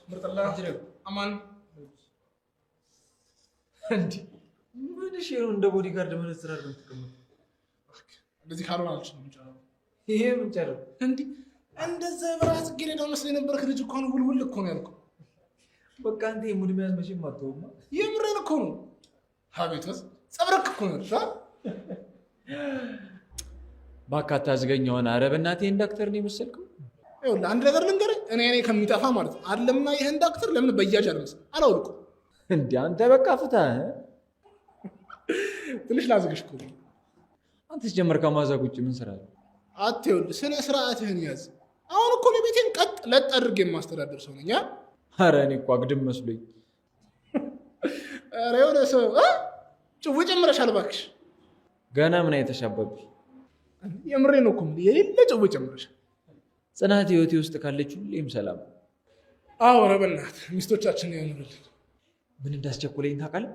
ምርጥላ አማን እንዴ ምን እሺ ነው እንደ ቦዲጋርድ መነጽር አድርገን ተቀመጥ እንደዚህ ካልሆነ አልችልም እንጨራው ይሄ ምን ጨረው እንዴ እንደዛ በራስ ግሬዳ መስለ ነበር ከልጅ እኮ ነው ውልውል እኮ ነው ያልኩ በቃ አንተ የሙድ መያዝ መቼም አትተውማ የምሬን እኮ ነው ሀቤትስ ጸብረክ እኮ ነው ባካታ ዝገኛውን አረብ እናቴ ዳክተር ነው የመሰልከው ይኸውልህ አንድ ነገር ልንገርህ እኔ ከሚጠፋ ማለት ነው አይደለምና ይሄን ዳክተር ለምን በያጅ አልመሰል አላውልቁ እንዴ አንተ በቃ ፍታ ትንሽ ላዝግሽ እኮ አንተስ ጀመር ከማዛግ ውጭ ምን ስራ አለ አትይኸውልህ ስነ ስርዓትህን ያዝ አሁን እኮ ለቤቴን ቀጥ ለጥ አድርጌ የማስተዳደር ሰው ነኝ ኧረ እኔ እኮ አግድም መስሎኝ ኧረ የሆነ ሰው ጭው ጨምረሻል እባክሽ ገና ምን አይተሻበብሽ የምሬን ነው እኮ የሌለ ጭው ጨምረሻል ጽናት ህይወቴ ውስጥ ካለች ሁሌም ሰላም አዎ ኧረ በእናትህ ሚስቶቻችን ያኑርልን ምን እንዳስቸኮለኝ ታውቃለህ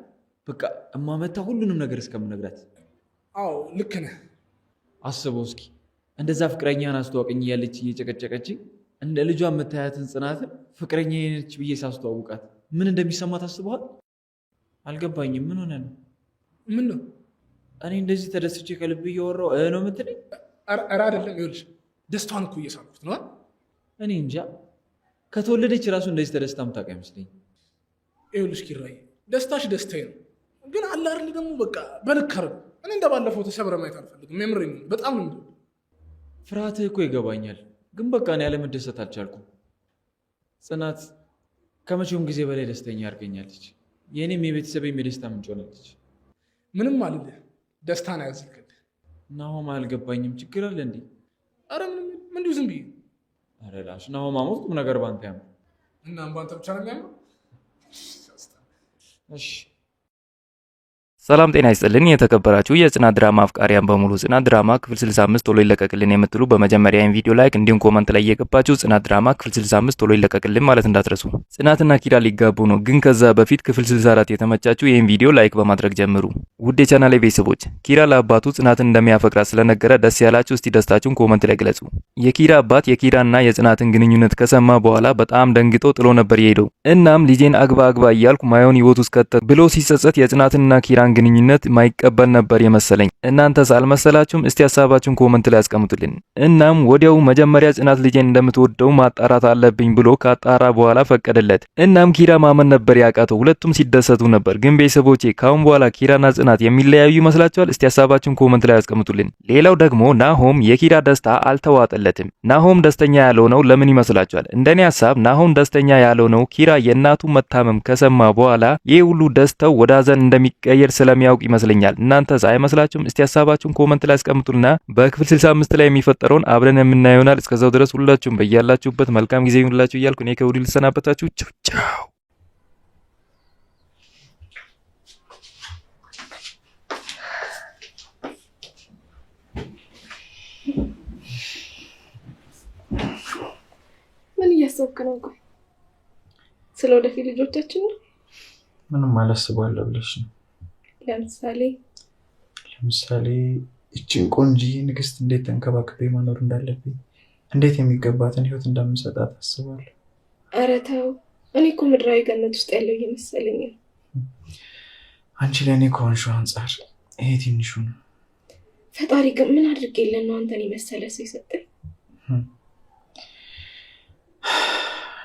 በቃ እማመታ ሁሉንም ነገር እስከምነግራት አዎ ልክ ነህ አስበው እስኪ እንደዛ ፍቅረኛን አስተዋወቀኝ እያለች እየጨቀጨቀችኝ እንደ ልጇ የምታያትን ጽናትን ፍቅረኛ ነች ብዬ ሳስተዋውቃት ምን እንደሚሰማት አስበዋል አልገባኝም ምን ሆነ ነው ምን ነው እኔ እንደዚህ ተደስቼ ከልብ እያወራሁ ነው የምትለኝ ኧረ አይደለም ይኸውልሽ ደስታዋን እኮ እየሳልኩት ነው እኔ እንጃ ከተወለደች ራሱ እንደዚህ ተደስታ የምታውቅ አይመስለኝም ይኸውልሽ ኪራይ ደስታሽ ደስታዬ ነው ግን አለ አይደል ደግሞ በቃ በልክ አድርግ እኔ እንደባለፈው ተሰብረ ማየት አልፈልግም የምሬን ነው በጣም ነው የምወደው ፍርሃትህ እኮ ይገባኛል ግን በቃ እኔ ያለመደሰት አልቻልኩም ጽናት ከመቼውም ጊዜ በላይ ደስተኛ አድርገኛለች የእኔም የቤተሰቤም የደስታ ምንጭ ሆናለች ምንም አልልህ ደስታን አያዝልክልህ ናሆም አልገባኝም ችግር አለ እንዴ ኧረ ምንም እንዲሁ ዝም ብዬ ኧረ ላሽ ናሆም አሞት ቁም ነገር ባንተ ያምር እና ባንተ ብቻ ነው የሚያምር እሺ ሰላም ጤና ይስጥልን የተከበራችሁ የጽናት ድራማ አፍቃሪያን በሙሉ ጽናት ድራማ ክፍል 65 ቶሎ ይለቀቅልን የምትሉ በመጀመሪያ ይሄን ቪዲዮ ላይክ እንዲሁም ኮሜንት ላይ እየገባችሁ ጽናት ድራማ ክፍል 65 ቶሎ ይለቀቅልን ማለት እንዳትረሱ ጽናትና ኪራ ሊጋቡ ነው ግን ከዛ በፊት ክፍል 64 የተመቻችሁ ይሄን ቪዲዮ ላይክ በማድረግ ጀምሩ ውድ የቻናሌ ቤተሰቦች ኪራ ለአባቱ ጽናትን እንደሚያፈቅራት ስለነገረ ደስ ያላችሁ እስቲ ደስታችሁን ኮሜንት ላይ ግለጹ የኪራ አባት የኪራና የጽናትን ግንኙነት ከሰማ በኋላ በጣም ደንግጦ ጥሎ ነበር የሄደው እናም ልጄን አግባ እያልኩ ማዮን ህይወት ውስጥ ከተት ብሎ ሲጸጸት የጽናትና ኪራን ግንኙነት ማይቀበል ነበር የመሰለኝ እናንተስ አልመሰላችሁም እስቲ ሐሳባችሁን ኮሜንት ላይ አስቀምጡልኝ እናም ወዲያው መጀመሪያ ጽናት ልጄን እንደምትወደው ማጣራት አለብኝ ብሎ ካጣራ በኋላ ፈቀደለት እናም ኪራ ማመን ነበር ያቃተው ሁለቱም ሲደሰቱ ነበር ግን ቤተሰቦቼ ካሁን በኋላ ኪራና ጽናት የሚለያዩ ይመስላችኋል እስቲ ሐሳባችሁን ኮሜንት ላይ አስቀምጡልኝ ሌላው ደግሞ ናሆም የኪራ ደስታ አልተዋጠለትም ናሆም ደስተኛ ያለው ነው ለምን ይመስላችኋል እንደኔ ሐሳብ ናሆም ደስተኛ ያለው ነው ኪራ የእናቱ መታመም ከሰማ በኋላ ይሄ ሁሉ ደስታው ወደ ሐዘን እንደሚቀየር ስለሚያውቅ ይመስለኛል እናንተስ አይመስላችሁም እስቲ ሐሳባችሁን ኮሜንት ላይ አስቀምጡልና በክፍል 65 ላይ የሚፈጠረውን አብረን የምናየው ይሆናል እስከዛው ድረስ ሁላችሁም በእያላችሁበት መልካም ጊዜ ይሁንላችሁ እያልኩ እኔ ከውዲ ልሰናበታችሁ ቻው ምን እያሰብክ ነው ቆይ ስለ ወደፊት ልጆቻችን ነው ምንም አላስባለሁ ብለሽ ነው ለምሳሌ እቺን ቆንጆ ንግስት እንዴት ተንከባክቤ ማኖር እንዳለብኝ እንዴት የሚገባትን ህይወት እንደምሰጣት አስባለሁ ኧረ ተው እኔ እኮ ምድራዊ ገነት ውስጥ ያለው እየመሰለኝ ነው አንቺ ለእኔ ከሆንሽው አንጻር ይሄ ትንሹ ነው ፈጣሪ ግን ምን አድርጌልህ ነው አንተን የመሰለ ሰው የሰጠኝ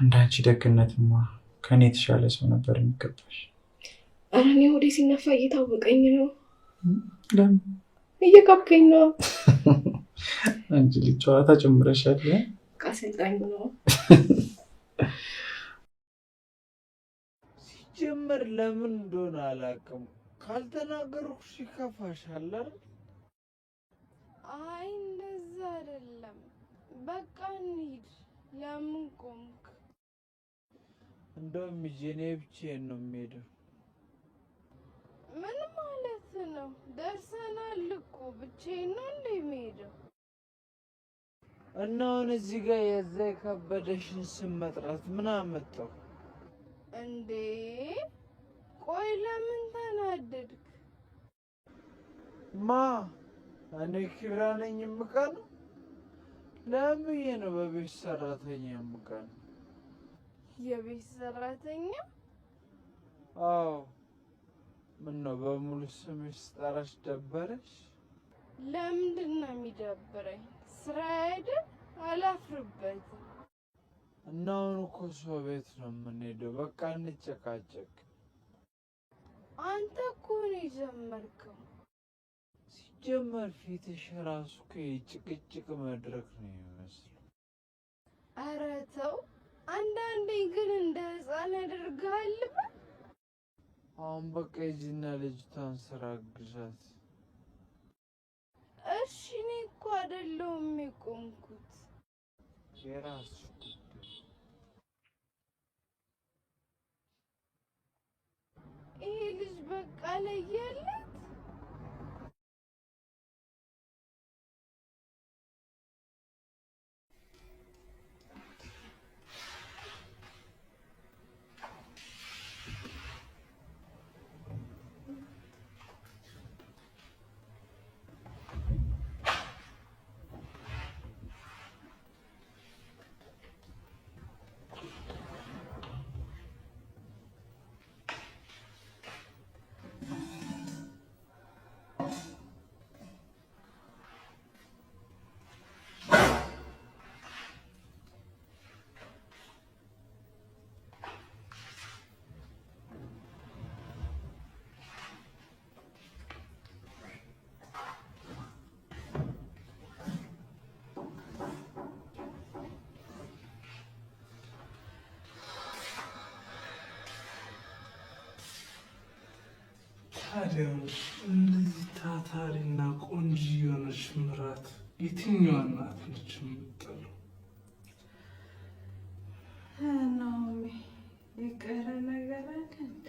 እንዳንቺ ደግነትማ ከኔ የተሻለ ሰው ነበር የሚገባሽ ኧረ እኔ ወደ ሲነፋ እየታወቀኝ ነው ለምን እየካብከኝ ነው አንቺ ልጅ ጨዋታ ጨምረሻል አሰልጣኝ ነው ሲጀመር ለምን እንደሆነ አላውቅም ካልተናገርኩሽ ይከፋሻል አይደል አይ እንደዛ አይደለም በቃ እንሂድ ለምን ቆምክ እንደውም ጄኔ ብቻዬን ነው የምሄደው ምን ማለት ነው ደርሰናል እኮ ብቻዬን ነው እንደ የምሄደው እና አሁን እዚህ ጋር የዛ የከበደሽን ስም መጥራት ምን አመጣው እንዴ ቆይ ለምን ተናደድክ ማ እኔ ኪራ ነኝ የምቀነው ለምን ነው በቤት ሰራተኛ የምቀነው የቤት ሰራተኛ? አዎ። ምን ነው በሙሉ ስምሽ ስጠራሽ ደበረሽ? ለምንድን ነው የሚደብረኝ? ስራ አይደል? አላፍርበትም። እና አሁን እኮ ሰው ቤት ነው የምንሄደው። በቃ እንጨቃጨቅ። አንተ እኮ ነው የጀመርከው። ሲጀመር ፊትሽ ራሱ እኮ የጭቅጭቅ መድረክ ነው የሚመስለው። ኧረ ተው። አንዳንዴ ግን እንደ ህፃን ያደርግሃል። አሁን በቃ ሂጂና ልጅቷን ስራ ግዣት። እሺ እኔ እኮ አይደለሁም የቆምኩት። የራስሽ ጉዳይ። ይሄ ልጅ በቃ ለየለት። ታዲያ እንደዚህ ታታሪና ቆንጆ የሆነች ምራት የትኛዋ እናት ነች የምትጠላው? ናኦሚ የቀረ ነገር አለ እንዴ?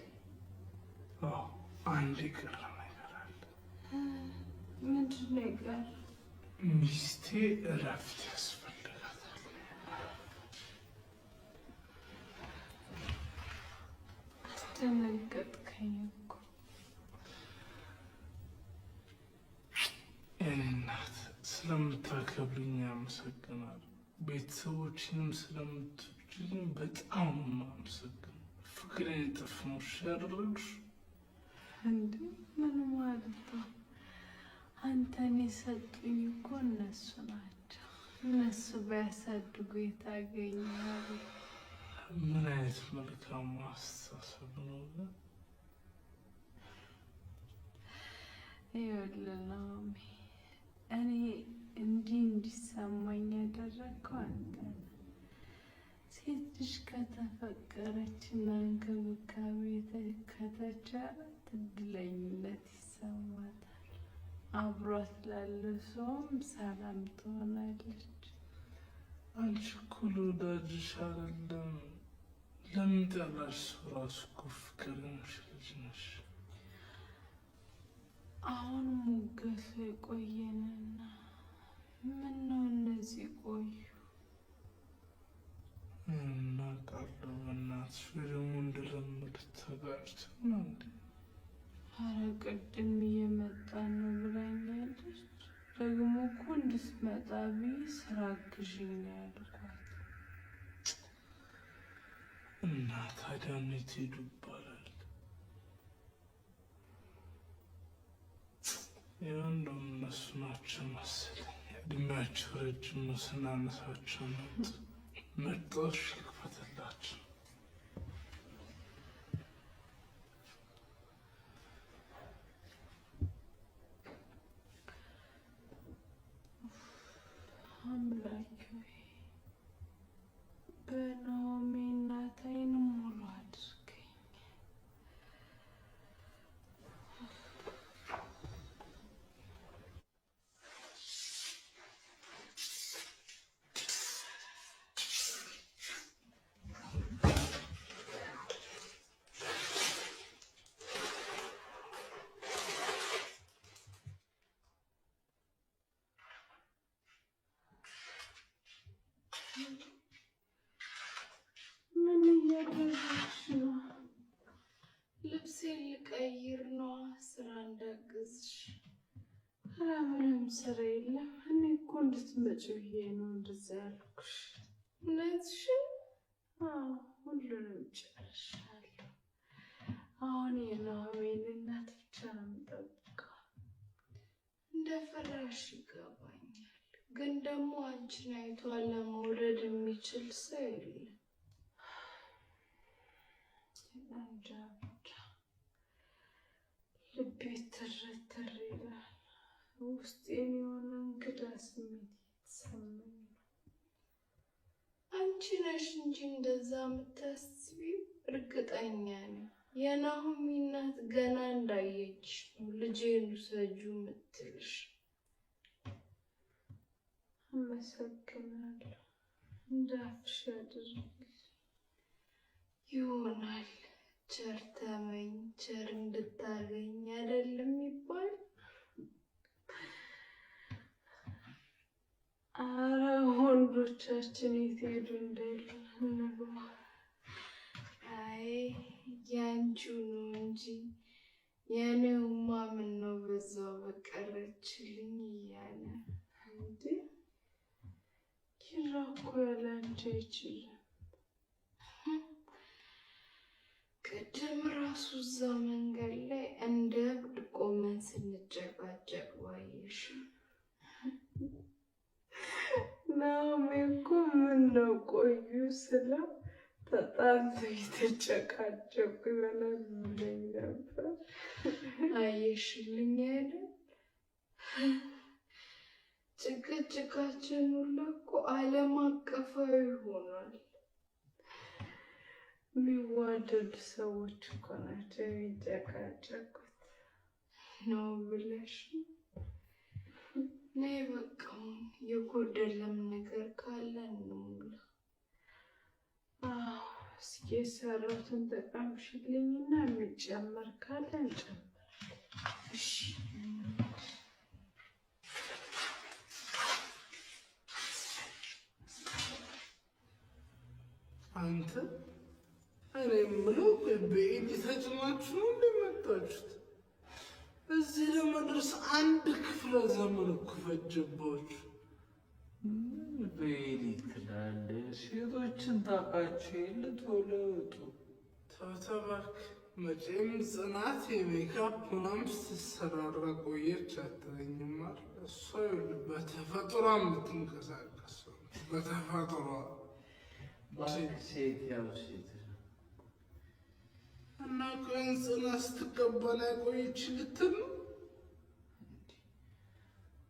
አዎ አንድ የቀረ ነገር አለ። ምንድን ነው የቀረ? ሚስቴ እረፍት ያስፈልጋታል። አስደነገጥከኝ እኮ። የኔ እናት ስለምታከብርኝ አመሰግናለሁ። ቤተሰቦችንም ስለምትወጂኝ በጣም ነው የማመሰግነው። ፍቅሬን እጥፍ ነው ያደረግሽ። እንዴ ምን ማለት ነው? አንተን የሰጡኝ እኮ እነሱ ናቸው። እነሱ ባያሳድጉ የታገኛሉ። ምን አይነት መልካም አስተሳሰብ ነው! ይኸውልህ ናኦሚ፣ እኔ እንዲህ እንዲሰማኝ ያደረግከው አንተ ነህ። ሴት ልጅ ከተፈቀረችና እንክብካቤ ከተቻላት እድለኝነት ይሰማታል። አብሯት ላለ ሰውም ሰላም ትሆናለች። አንቺ እኮ ለወዳጅሽ አይደለም ለሚጠላሽ ሰው ራሱ እኮ ፍቅረኛሽ ልጅ ነሽ። አሁን ሙገሱ የቆየንና ምን ነው እነዚህ ቆዩ? እናውቃለሁ። በእናትሽ ወይ ደግሞ እንደለመድ ተጋጭተን ነው እንዴ? ኧረ ቅድም እየመጣን ነው ብላኛለች። ደግሞ እኮ እንድትመጣ ብዬ ስራ ግዢኝ ነው ያልኳት። እና ታዲያ የት ሄዱ ይባላል? እንደውም እነሱ ናቸው መሰለኝ እድሜያቸው ረጅም ነው። ስናነሳቸው መጣሽ ይክፈትላቸው። አምላኬ በናኦሚ እናት ዓይን ሙሉ አድርገኝ። ምን እያደረግሽ ነው? ልብሴን ልቀይር ነዋ፣ ስራ እንዳግዝሽ። ኧረ ምንም ስራ የለም። እኔ እኮ እንድትመጪ ብዬ ነው እንደዛ ያልኩሽ። እውነትሽን? ሁሉንም ጨርሻለሁ። አሁን የኑሐሚን እናት ብቻ ነው የምጠብቀው። እንደፈራሽ ይገባኛል፣ ግን ደግሞ አንቺን አይቶ ለመውለድ የሚችል ሰው የለም። እንጃ ብቻ ልቤ ትርትር ይላል። ውስጤን የሆነ እንግዳ ስሜት እየተሰማኝ ነው። አንቺ ነሽ እንጂ እንደዛ የምታስቢው። እርግጠኛ ነኝ የናሆሚ እናት ገና እንዳየች ልጄን ውሰጂው የምትልሽ። አመሰግናለሁ። እንዳፍሽ ያድርግልሽ። ይሆናል ቸር ተመኝ ቸር እንድታገኝ አይደለም ይባል። አረ ወንዶቻችን የት ሄዱ እንዳይሉ እንግባ። አይ ያንቺው ነው እንጂ የኔውማ ምን ነው በዛው በቀረችልኝ እያለ እንዴ። ኪራ እኮ ያለ አንቺ አይችልም። ቅድም ራሱ እዛ መንገድ ላይ እንደ እብድ ቆመን ስንጨቃጨቅ ባየሽ። ናሆሚ እኮ ምነው ቆዩ ስላ ተጣልቶ የተጨቃጨቁ ይሆናል ብለኝ ነበር። አየሽልኝ አይደል? ጭቅጭቃችን ሁሉ እኮ ዓለም አቀፋዊ ሆኗል። የሚዋደዱ ሰዎች እኮ ናቸው የሚጨቃጨቁት ነው ብለሽ ነይ። በቃ የጎደለም ነገር ካለ እንሙላ። እስኪ የሰራሁትን ተቀምሽልኝና የሚጨመር ካለ እንጨምራለን። እሺ አንተ እኔ የምለው በኤዲ ተጭናችሁ ነው እንደመጣችሁት? እዚህ ለመድረስ አንድ ክፍለ ዘመን እኮ ፈጀባችሁ። በኤዲ ትላለህ? ሴቶችን ታውቃቸው የለ ቶሎ ወጡ። ተባክ መቼም ጽናት የሜካፕ ምናምን ስትሰራራ ቆየች አትለኝም አይደል? እሷ በተፈጥሯ የምትንቀሳቀስ በተፈጥሯ ሴት ያው ሴት እና ቆይን ጽናት ስትቀባና ቆየች ልትል ነው?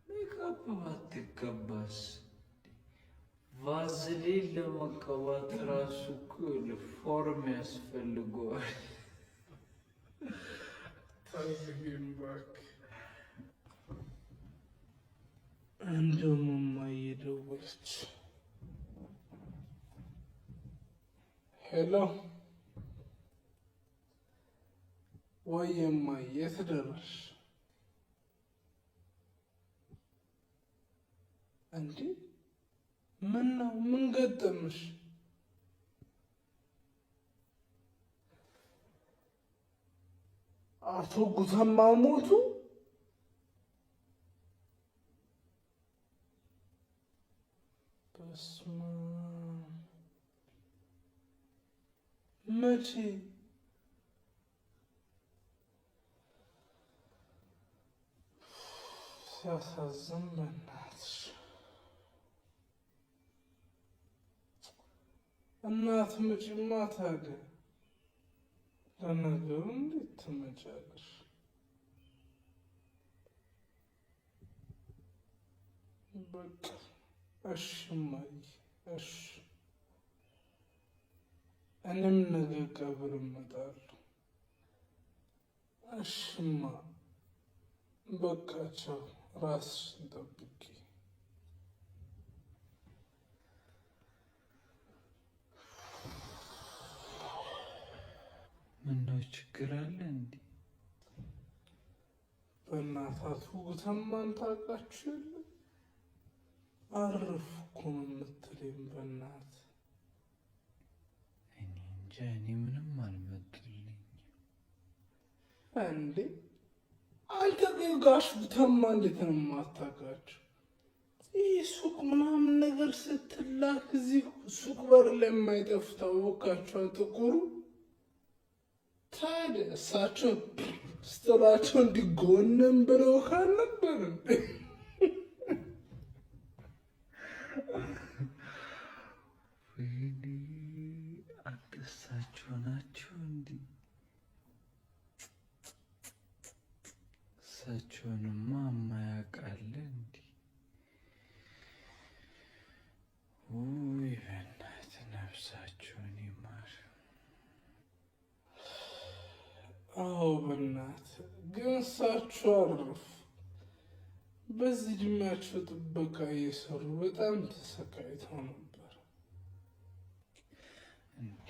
ሜካፕ ባትቀባስ ቫዝሊን ለመቀባት ራሱ እኮ ፎርም ያስፈልገዋል። ታዝጊም እባክህ። እንደውም እማዬ ደወለች። ሄሎ ወይ እማዬ፣ የት ደረስሽ? እንዴ ምን ነው? ምን ገጠምሽ? አቶ ጉተማ ሞቱ? በስመ አብ! መቼ? ሲያሳዝን በእናትሽ። እናት መጪማ ታዲያ። ለነገሩ እንዴት ትመጫለሽ? በቃ እሺ እማዬ፣ እሺ እኔም ነገ ቀብር እመጣለሁ። እሺማ በቃ ቻው፣ ራስሽን ጠብቂ። ምነው ችግር አለ እንዴ? በእናታቱ ጉተማን ታውቃችሁ የለ? አረፉ እኮ ነው የምትለኝ? በእናት እኔ እንጃ፣ እኔ ምንም አልመጡልኝም። እንዴ አንተ ግን ጋሽ ጉተማ እንዴት ነው የማታውቃቸው? ይህ ሱቅ ምናምን ነገር ስትላክ እዚህ ሱቅ በር ላይ የማይጠፉ ታወቃቸው ጥቁሩ። ታዲያ እሳቸው ስትላቸው እንዲጎንም ብለው ካልነበርም እሳቸው ናቸው እንዲ እሳቸውንማ ማያውቃለ እንዲ ውይ በእናትህ ነፍሳቸውን ይማር። አዎ በእናትህ ግን እሳቸው አረፉ። በዚህ እድሜያቸው ጥበቃ እየሰሩ በጣም ተሰቃይተው ነበር። እንዲ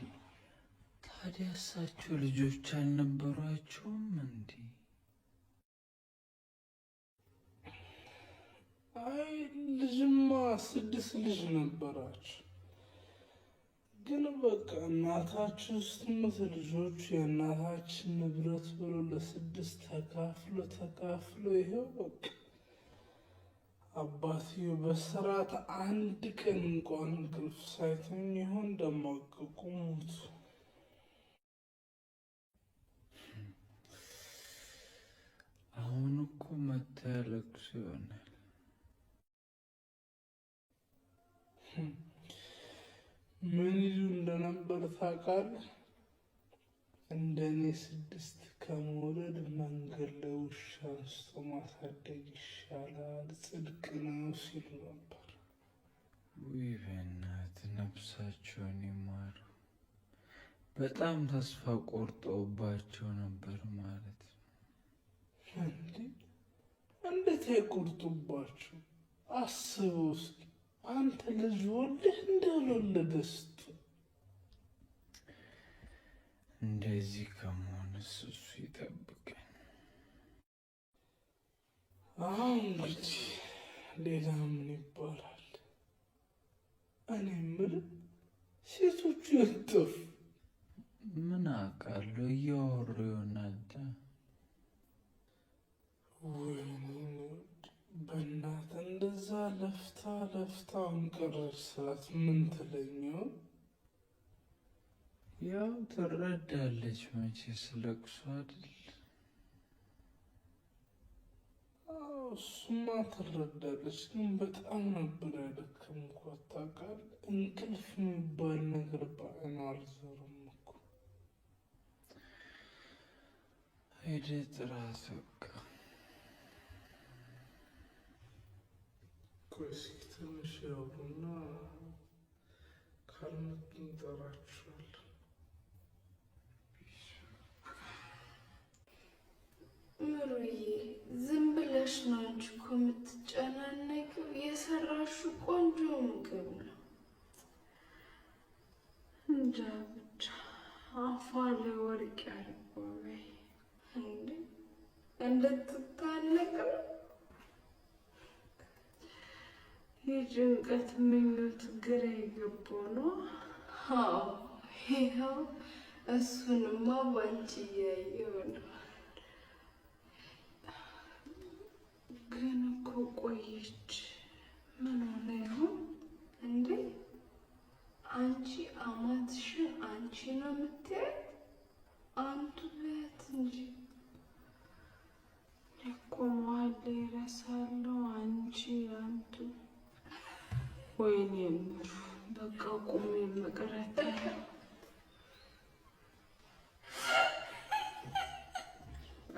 ታዲያ እሳቸው ልጆች አልነበሯቸውም እንዲ? አይ ልጅማ 6 ልጅ ነበራቸው። ግን በቃ እናታችን ስትሞት ልጆቹ የእናታችን ንብረት ብሎ ለ6 ተካፍሎ ይሄው በቃ አባትየው በስርዓት አንድ ቀን እንኳን እንቅልፍ ሳይተኙ ይሆን እንደማቀቁ ሞቱ። አሁን እኮ መታለቅሱ ይሆናል። ምን ይሉ እንደነበር ታውቃለህ? እንደኔ 6 ከመውለድ መንገድ ላይ ውሻ አንስቶ ማሳደግ ይሻላል፣ ጽድቅ ነው ሲሉ ነበር። ውይ በእናትህ ነፍሳቸውን ይማሩ። በጣም ተስፋ ቆርጠውባቸው ነበር ማለት ነው። እንዴት አይቆርጡባቸው? አስበው እስኪ አንተ ልጅ ወልደህ እንዳልወለደ ስቱ እንደዚህ ከመሆንስ እሱ ይጠብቀን። አሁን እንግዲህ ሌላ ምን ይባላል? እኔ የምልህ ሴቶቹ የጠፉ ምን አውቃለሁ፣ እያወሩ ይሆናል። ወይኔ በእናትህ እንደዛ ለፍታ አንቀረች ሰዓት ምን ትለኛው? ያው ትረዳለች መቼስ ለቅሶ አይደል? እሱማ ትረዳለች፣ ግን በጣም ነበር ያደከምኳት ታውቃለህ። እንቅልፍ የሚባል ነገር በዓይኗ አልዞረም እኮ። ሄደህ ጥራት በቃ። ቆይ እስኪ ትንሽ ያውሩና ካልመጡ እንጠራችኋለን። ምሩዬ ዝም ብለሽ ነው እንጂ እኮ የምትጨናነቂው። የሰራሽው ቆንጆ ምግብ ነው። እንጃ ብቻ አፏ ላይ ወርቅ ያርገው። እንዴ እንድትታነቅ ነው። የጭንቀት ምኞት ግራ የገባው ነው። አዎ ይኸው እሱንማ ባንቺ እያየሁ ነው። ግን እኮ ቆየች። ምን ሆነ ይሆን እንዴ? አንቺ አማትሽን አንቺ ነው የምትያት? አንቱ በያት እንጂ። እኮ መሀል ላይ እረሳለሁ። አንቺ አንቱ። ወይኔ ምሩ በቃ ቁሜ መቅረት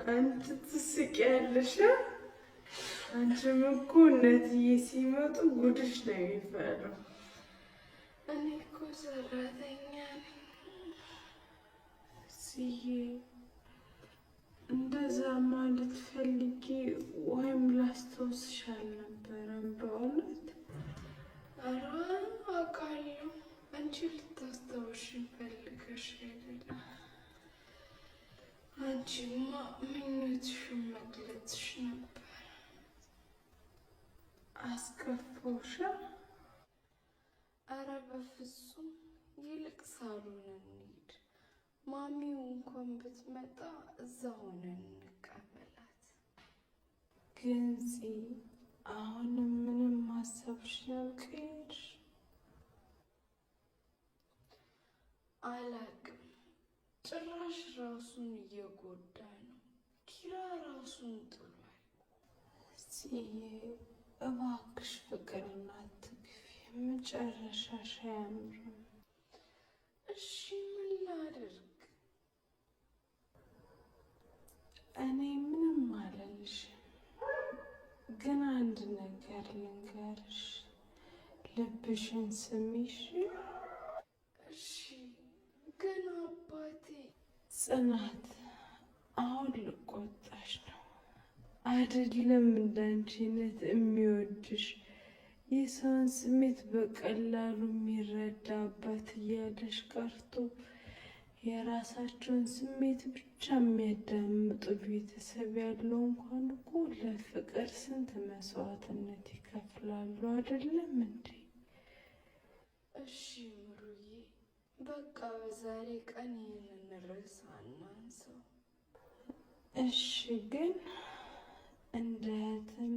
አንቺ ትስቂያለሽ። አንቺም እኮ እነትዬ ሲመጡ ጉድሽ ነው የሚፈለው። እኔ እኮ ሰራተኛ ነኝ ስዬ። እንደዛ ማለት ፈልጌ ወይም ላስታውስሽ አልነበረም በእውነት። ኧረ አውቃለሁ አንቺ ልታስታውሽኝ ፈልገሽ አይደለም። አንቺማ ምኞትሽን መግለጽሽ ነበር። አስከፋውሻ? ኧረ በፍጹም። ይልቅ ሳሎን እንሂድ። ማሚው እንኳን ብትመጣ እዛ ሆነን እንቀበላት። ግን አሁንም ምንም ማሰብሽን አልቀየርሽ? አላቅም። ጭራሽ ራሱን እየጎዳ ነው። ኪራ ራሱን ጥሏል። ጽዬ እባክሽ ፍቅርን አትግፊ፣ መጨረሻሽ አያምርም። እሺ ምን ላድርግ? እኔ ምንም አልልሽም፣ ግን አንድ ነገር ልንገርሽ። ልብሽን ስሚሽ። እሺ ግን አባቴ። ጽናት አሁን ልቆጣሽ ነው አይደለም? እንዳንቺነት የሚወድሽ የሰውን ስሜት በቀላሉ የሚረዳ አባት እያለሽ ቀርቶ የራሳቸውን ስሜት ብቻ የሚያዳምጡ ቤተሰብ ያለው እንኳን እኮ ለፍቅር ስንት መስዋዕትነት ይከፍላሉ አይደለም እንዴ? እሺ ምሩዬ፣ በቃ በዛሬ ቀን ይህንን ርዕስ አናንሰው። እሺ ግን እንደ እህትም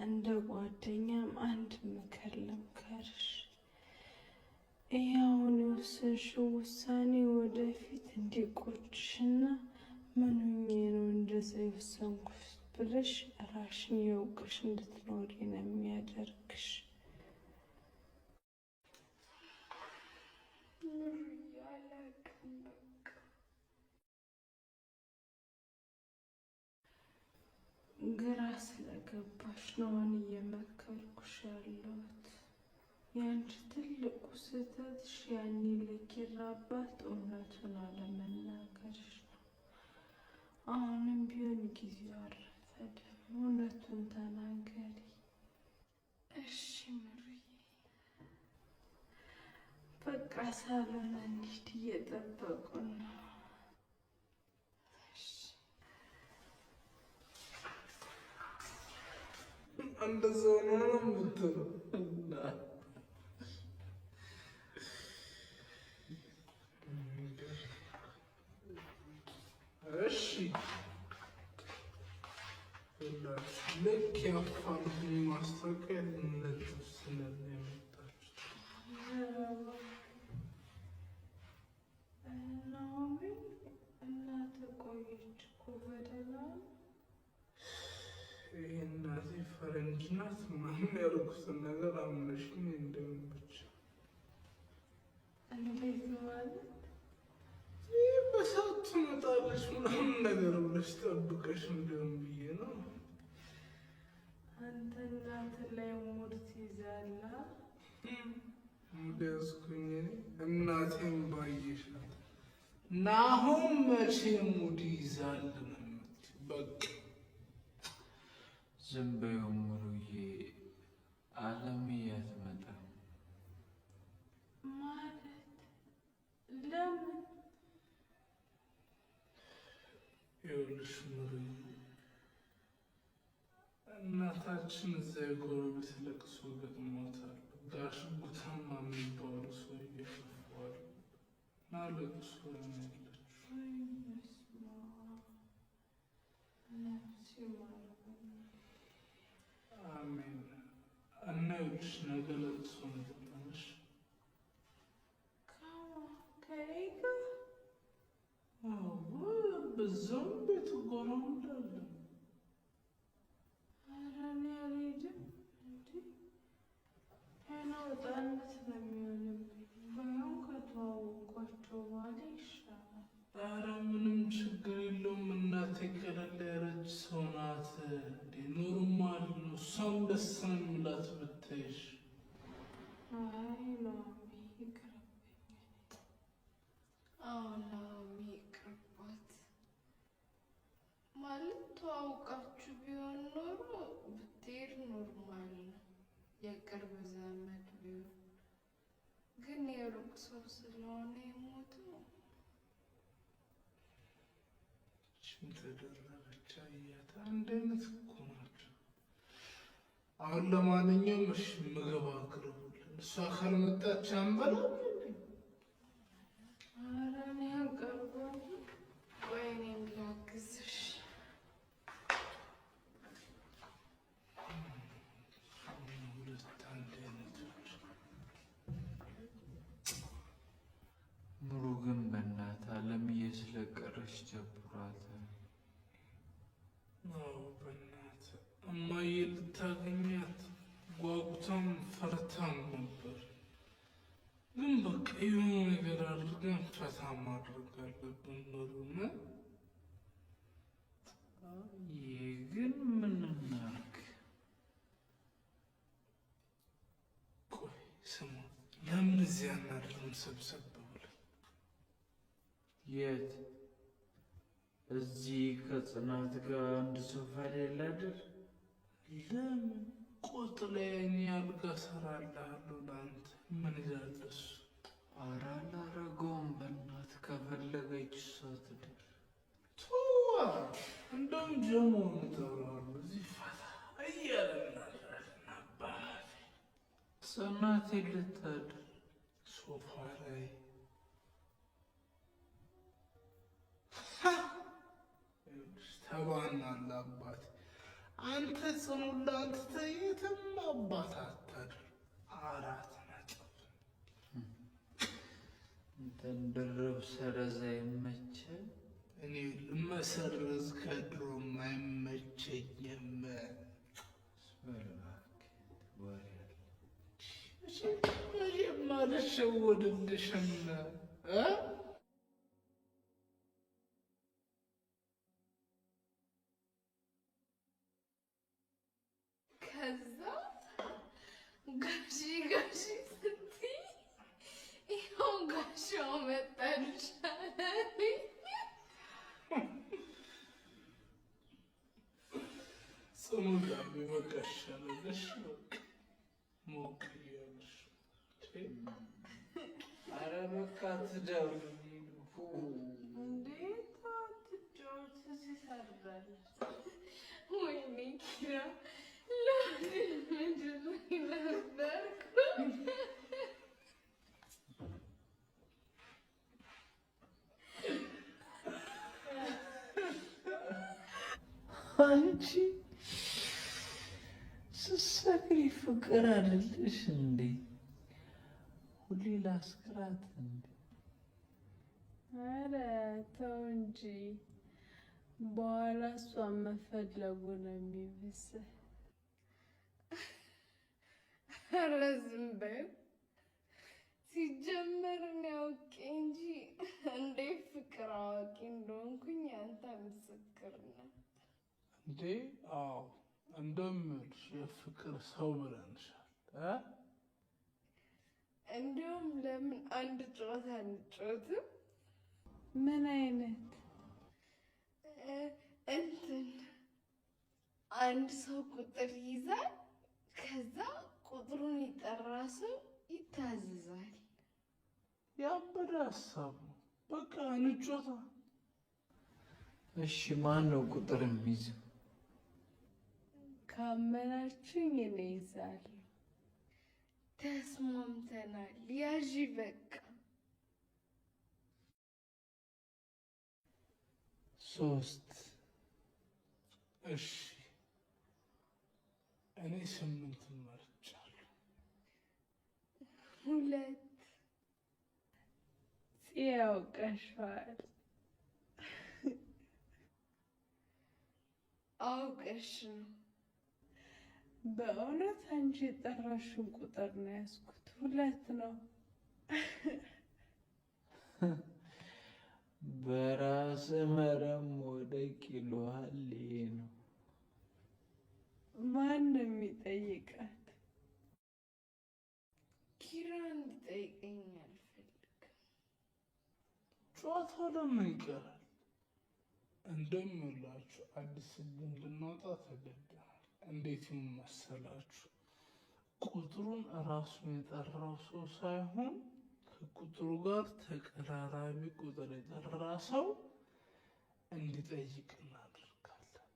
እንደ ጓደኛም አንድ ምክር ልምከርሽ። ያውን የወሰንሽው ውሳኔ ወደፊት እንዲቆጭሽና ምን ሆኜ ነው እንደዛ የወሰንኩት ብለሽ ራሽን የውቅሽ እንድትኖሪ ነው የሚያደርግሽ። ግራ ስለገባሽ ነው አሁን እየመከርኩሽ ያለሁት። ያንቺ ትልቁ ስህተትሽ ያኔ ለኪራ አባት እውነቱን አለመናገርሽ ነው። አሁንም ቢሆን ጊዜው አልረፈደም፣ እውነቱን ተናገሪ። እሺ ምሩዬ፣ በቃ ሳሎን እንሂድ፣ እየጠበቁን ነው። እንደዛ ነው የምትለው? እሺ ልክ ያፋልጉኝ ማስታወቂያ ልንለጥፍ ስለን የመጣችው እናት ቆየች እኮ በደህና። ይህ እናቴ ፈረንጅ ናት ምናምን ያልኩትን ነገር አምነሽኝ እንደምን ብቻ። እንዴት ማለት? ይህ በሰዓት ትመጣለች ምናምን ነገር ብለሽ ጠብቀሽ እንደምን ብዬ ነው። አንተ እናት ላይ ሙድ ትይዛለህ። ሙድ ያዝኩኝ እኔ? እናቴን ባየሻት ናሆም መቼ ሙድ ይዛል ነው የምትይው? በቃ ዝም በይው ሙሉዬ፣ አለምዬ አትመጣም ማለት ለምን? ይኸውልሽ ምሩዬ፣ እናታችን እዛ የጎረቤት ለቅሶ ገጥሟታል። ጋሽ ጉተማ የሚባሉ ሰው እየከፈዋል እና ለቅሶ ያለችው። አሜን። እና ይኸውልሽ ነገ ለቅሶ ነጠጠነሽ ከይጋ በዛም ቤት ጎራ እንዳለን። ኧረ እኔ አልሄድም። እንዴ ወጣነት ነው የሚሆንብኝ። ባይሆን ከተዋወቅኳቸው በኋላ ይሻላል። ኧረ ምንም ችግር የለውም። እናቴ ቀለል ያለች ሰው ናት። ኖርማል ነው። እሷም ደስ ነው የሚላት ብታይሽ። አይ ናሚ ይቅርብኝ። አዎ ናሚ ይቅርባት። ማለት ተዋውቃችሁ ቢሆን ኖሮ ብትሄድ ኖርማል ነው፣ የቅርብ ዘመድ ቢሆን። ግን የሩቅ ሰው ስለሆነ የሞተው ተደረበች። አያት አንድ አይነት እኮ ናቸው። አሁን ለማንኛውም እሺ ምግብ አቅርቡልን። እሷ ካልመጣች አንበላም። ኧረ እኔ አቀርባለሁ። ቆይ እኔም ላግዝሽ። እማዬ ልታገኛት ጓጉታም ፈርታም ነበር። ግን በቃ የሆነ ነገር አድርገን ፈታ ማድረግ አለብን። ኖሩና ግን ምን እናድርግ? ቆይ ስማ፣ ለምን እዚያ እናድርም ሰብሰብ ብለን? የት? እዚህ ከጽናት ጋር አንድ ሶፋ ላይ ላድር? ለምን ቆጥ ላይ እኔ አልጋ እሰራልሃለሁ ለአንተ። ምን ይላል እሱ? ኧረ አላረገውም በእናትህ። ከፈለገች እሷ ትደር። ተዋ፣ እንደውም ጀሞን እጠራዋለሁ። እዚህ ፈታ እያለን እናድራለን። አባቴ ጽናቴ ልታድር ሶፋ ላይ ተባናለ። አባቴ አንተ ጽኑ ለአንተ ተየትም አባት አታድር። 4 ነጥብ። እንትን ድርብ ሰረዝ አይመችም። እኔ ልመሰረዝ ከድሮም አይመቸኝም። መቼም አልሸወድልሽም እ ከዛ ጋሺ ስትይ ይኸው ጋሻው መጣልሽ አለኝ። ጽኑ ዳቤ በቃ ይሻላለሽ። ሞቅ እያለሽ ኧረ በቃ ትደር። እንዴት አትጫወት ሲሰርዳለች። ወይኔ ኪራ ምንድን ነበርኩ። አንቺ ስትሰክሪ ፍቅር አይደለሽ እንዴ? ሁሌ ላስክራት እንዴ? ኧረ ተው እንጂ በኋላ እሷን መፈለጉ ነው የሚብስህ። ኧረ ዝም በይው። ሲጀመር እኔ አውቄ እንጂ እንዴት ፍቅር አዋቂ እንደሆንኩኝ አንተ ምስክር ነህ። እንዴ? አዎ እንደምልሽ የፍቅር ሰው ብለንሻል። እንዲሁም ለምን አንድ ጨዋታ አንጫወትም? ምን አይነት እንትን አንድ ሰው ቁጥር ይይዛል። ከዛ ቁጥሩን የጠራ ሰው ይታዘዛል። ያበደ ሀሳብ ነው። በቃ እንጫወታ። እሺ ማን ነው ቁጥር የሚይዘው? ካመናችሁኝ እኔ ይዛለሁ። ተስማምተናል። ያዥ በቃ 3 እሺ እኔ 8 መርጫለሁ። 2 ያውቀሻል። አውቀሽ ነው። በእውነት አንቺ የጠራሽን ቁጥር ነው ያዝኩት። 2 ነው። በራስ መረም ወደቅ ይሉሃል። ይሄ ነው። ማን ነው የሚጠይቃት? ኪራ እንዲጠይቀኝ አልፈልግም። ጨዋታው ለምን ይቀራል? እንደምላችሁ አዲስ ህግ እንድናወጣ ተገደናል። እንዴት መሰላችሁ? ቁጥሩን እራሱን የጠራው ሰው ሳይሆን ከቁጥሩ ጋር ተቀራራቢ ቁጥር የጠራ ሰው እንዲጠይቅ እናደርጋለን።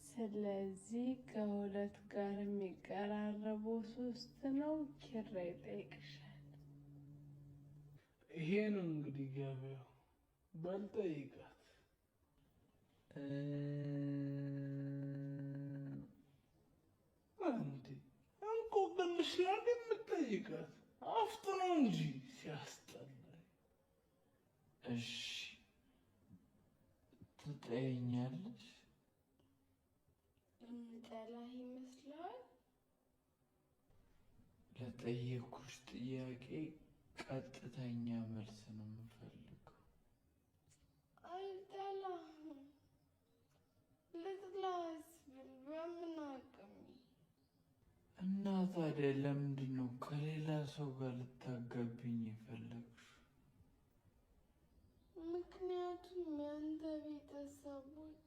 ስለዚህ ከ2 ጋር የሚቀራረበው 3 ነው። ኪራ ይጠይቅሻል። ይሄ ነው እንግዲህ ገበያው። በል ጠይቃት። እንዴ እንቆቅልሽ ነው የምትጠይቃት? አፍጥኖ እንጂ ሲያስጠላኝ። እሺ ትጠይኛለሽ? ምጠላህ ይመስላል? ለጠየኩሽ ጥያቄ ቀጥተኛ መልስ ነው የምፈልገው። አልጠላህም። ልጥላህስ ብል በምን አቅሜ? እና ታዲያ ለምንድን ነው ከሌላ ሰው ጋር ልታጋቢኝ የፈለግሽ? ምክንያቱም ያንተ ቤተሰቦች